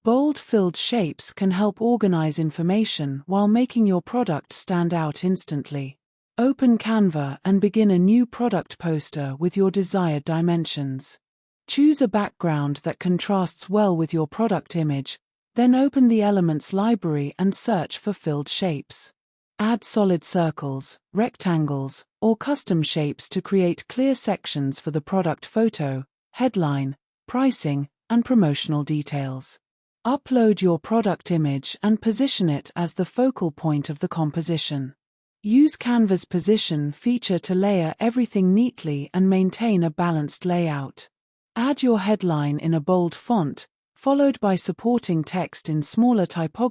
Bold filled shapes can help organize information while making your product stand out instantly. Open Canva and begin a new product poster with your desired dimensions. Choose a background that contrasts well with your product image, then open the Elements library and search for filled shapes. Add solid circles, rectangles, or custom shapes to create clear sections for the product photo, headline, pricing, and promotional details. Upload your product image and position it as the focal point of the composition. Use Canva's position feature to layer everything neatly and maintain a balanced layout. Add your headline in a bold font, followed by supporting text in smaller typography